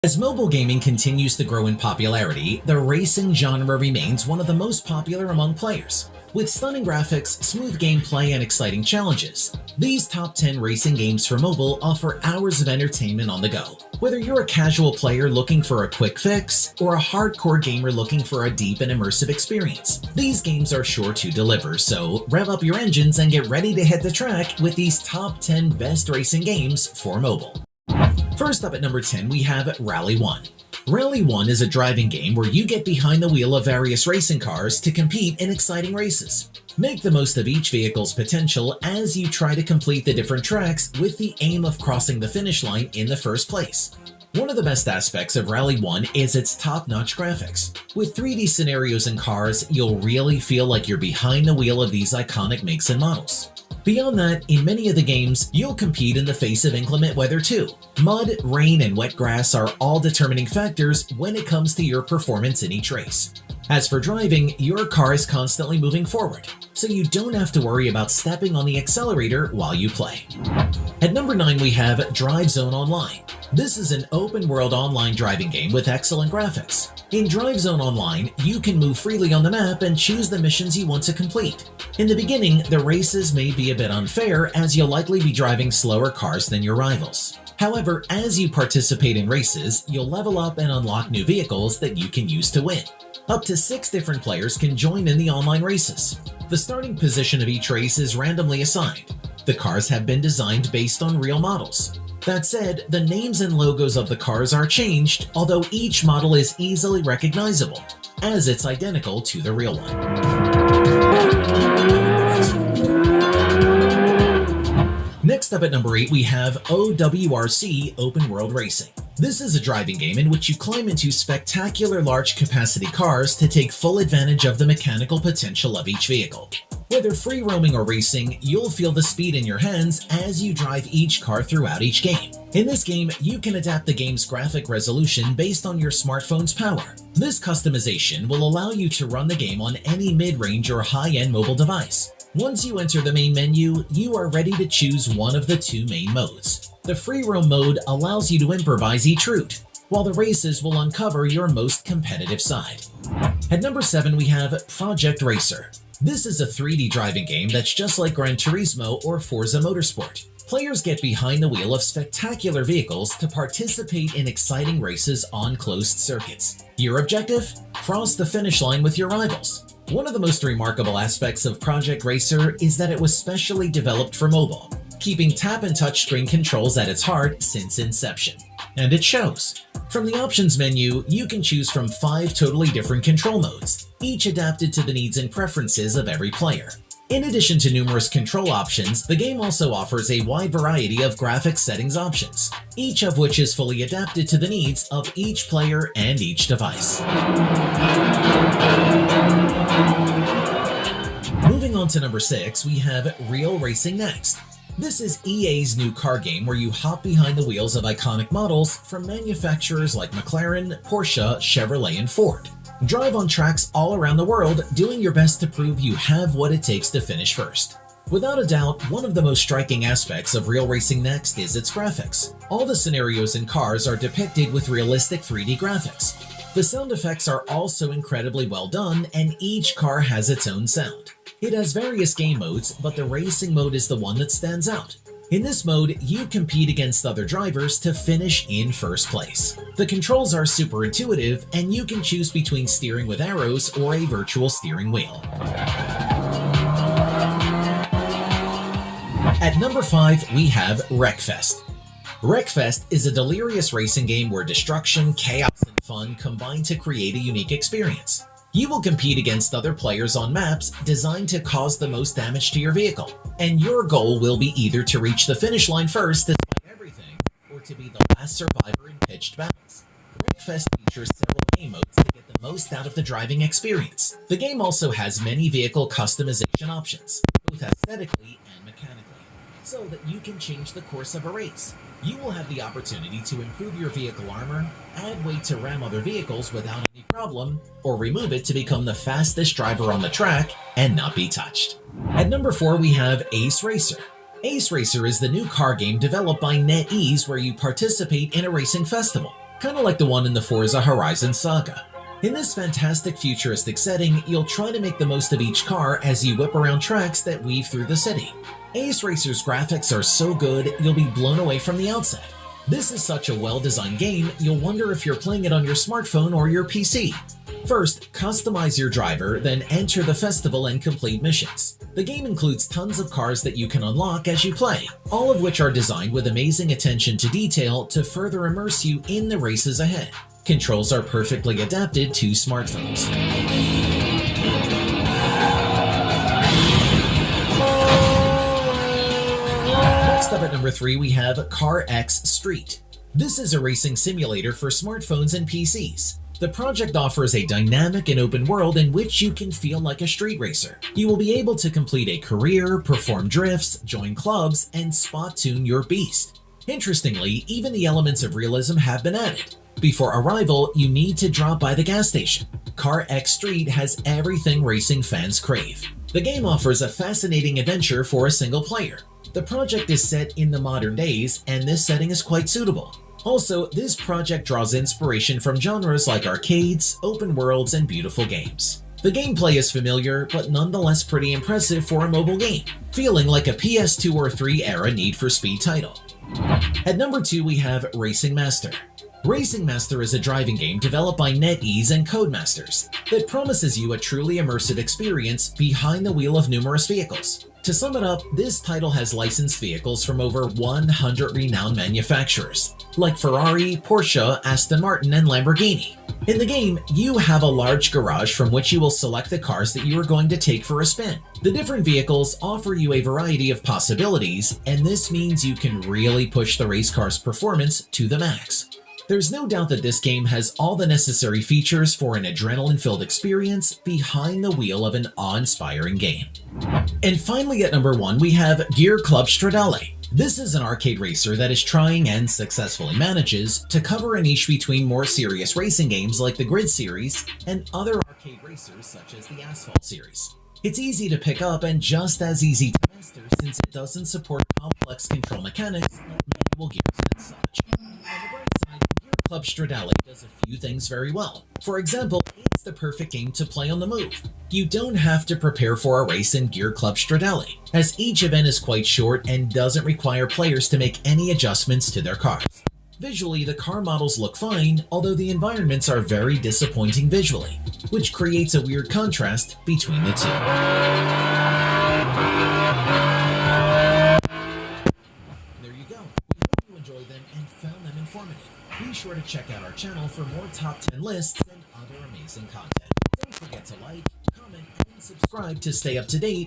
As mobile gaming continues to grow in popularity, the racing genre remains one of the most popular among players. With stunning graphics, smooth gameplay, and exciting challenges, these top 10 racing games for mobile offer hours of entertainment on the go. Whether you're a casual player looking for a quick fix, or a hardcore gamer looking for a deep and immersive experience, these games are sure to deliver, so rev up your engines and get ready to hit the track with these top 10 best racing games for mobile. First up at number 10, we have Rally 1. Rally 1 is a driving game where you get behind the wheel of various racing cars to compete in exciting races. Make the most of each vehicle's potential as you try to complete the different tracks with the aim of crossing the finish line in the first place. One of the best aspects of Rally 1 is its top-notch graphics. With 3D scenarios and cars, you'll really feel like you're behind the wheel of these iconic makes and models. Beyond that, in many of the games, you'll compete in the face of inclement weather too. Mud, rain, and wet grass are all determining factors when it comes to your performance in each race. As for driving, your car is constantly moving forward, so you don't have to worry about stepping on the accelerator while you play. At number 9, we have Drive Zone Online. This is an open-world online driving game with excellent graphics. In Drive Zone Online, you can move freely on the map and choose the missions you want to complete. In the beginning, the races may be a bit unfair as you'll likely be driving slower cars than your rivals. However, as you participate in races, you'll level up and unlock new vehicles that you can use to win. Up to 6 different players can join in the online races. The starting position of each race is randomly assigned. The cars have been designed based on real models. That said, the names and logos of the cars are changed, although each model is easily recognizable, as it's identical to the real one. Next up at number 8, we have OWRC Open World Racing. This is a driving game in which you climb into spectacular large-capacity cars to take full advantage of the mechanical potential of each vehicle. Whether free roaming or racing, you'll feel the speed in your hands as you drive each car throughout each game. In this game, you can adapt the game's graphic resolution based on your smartphone's power. This customization will allow you to run the game on any mid-range or high-end mobile device. Once you enter the main menu, you are ready to choose one of the 2 main modes. The free roam mode allows you to improvise each route, while the races will uncover your most competitive side. At number 7, we have Project Racer. This is a 3D driving game that's just like Gran Turismo or Forza Motorsport. Players get behind the wheel of spectacular vehicles to participate in exciting races on closed circuits. Your objective? Cross the finish line with your rivals. One of the most remarkable aspects of Project Racer is that it was specially developed for mobile, keeping tap and touch screen controls at its heart since inception. And it shows. From the options menu, you can choose from 5 totally different control modes, each adapted to the needs and preferences of every player. In addition to numerous control options, the game also offers a wide variety of graphics settings options, each of which is fully adapted to the needs of each player and each device. Moving on to number 6, we have Real Racing Next. This is EA's new car game where you hop behind the wheels of iconic models from manufacturers like McLaren, Porsche, Chevrolet, and Ford. Drive on tracks all around the world, doing your best to prove you have what it takes to finish first. Without a doubt, one of the most striking aspects of Real Racing Next is its graphics. All the scenarios and cars are depicted with realistic 3D graphics. The sound effects are also incredibly well done, and each car has its own sound. It has various game modes, but the racing mode is the one that stands out. In this mode, you compete against other drivers to finish in first place. The controls are super intuitive, and you can choose between steering with arrows or a virtual steering wheel. At number 5, we have Wreckfest. Wreckfest is a delirious racing game where destruction, chaos, and fun combine to create a unique experience. You will compete against other players on maps designed to cause the most damage to your vehicle, and your goal will be either to reach the finish line first despite everything, or to be the last survivor in pitched battles. Wreckfest features several game modes to get the most out of the driving experience. The game also has many vehicle customization options, both aesthetically and mechanically, so that you can change the course of a race. You will have the opportunity to improve your vehicle armor, add weight to ram other vehicles without any problem, or remove it to become the fastest driver on the track and not be touched. At number 4, we have Ace Racer. Ace Racer is the new car game developed by NetEase where you participate in a racing festival. kinda like the one in the Forza Horizon saga. In this fantastic futuristic setting, you'll try to make the most of each car as you whip around tracks that weave through the city. Ace Racer's graphics are so good, you'll be blown away from the outset. This is such a well-designed game, you'll wonder if you're playing it on your smartphone or your PC. First, customize your driver, then enter the festival and complete missions. The game includes tons of cars that you can unlock as you play, all of which are designed with amazing attention to detail to further immerse you in the races ahead. Controls are perfectly adapted to smartphones. Next up at number 3, we have Car X Street. This is a racing simulator for smartphones and PCs. The project offers a dynamic and open world in which you can feel like a street racer. You will be able to complete a career, perform drifts, join clubs, and spot tune your beast. Interestingly, even the elements of realism have been added. Before arrival, you need to drop by the gas station. Car X Street has everything racing fans crave. The game offers a fascinating adventure for a single player. The project is set in the modern days, and this setting is quite suitable. Also, this project draws inspiration from genres like arcades, open worlds, and beautiful games. The gameplay is familiar, but nonetheless pretty impressive for a mobile game, feeling like a PS2 or 3 era Need for Speed title. At number 2, we have Racing Master. Racing Master is a driving game developed by NetEase and Codemasters that promises you a truly immersive experience behind the wheel of numerous vehicles. To sum it up, this title has licensed vehicles from over 100 renowned manufacturers, like Ferrari, Porsche, Aston Martin, and Lamborghini. In the game, you have a large garage from which you will select the cars that you are going to take for a spin. The different vehicles offer you a variety of possibilities, and this means you can really push the race car's performance to the max. There's no doubt that this game has all the necessary features for an adrenaline-filled experience behind the wheel of an awe-inspiring game. And finally at number 1, we have Gear Club Stradale. This is an arcade racer that is trying and successfully manages to cover a niche between more serious racing games like the Grid series and other arcade racers such as the Asphalt series. It's easy to pick up and just as easy to master since it doesn't support complex control mechanics like manual gears and such. On the bright side, Gear Club Stradale does a few things very well. For example, it's the perfect game to play on the move. You don't have to prepare for a race in Gear Club Stradale, as each event is quite short and doesn't require players to make any adjustments to their cars. Visually, the car models look fine, although the environments are very disappointing visually, which creates a weird contrast between the two. There you go. We hope you enjoyed them and found them informative. Be sure to check out our channel for more top 10 lists and other amazing content. Don't forget to like, comment, and subscribe to stay up to date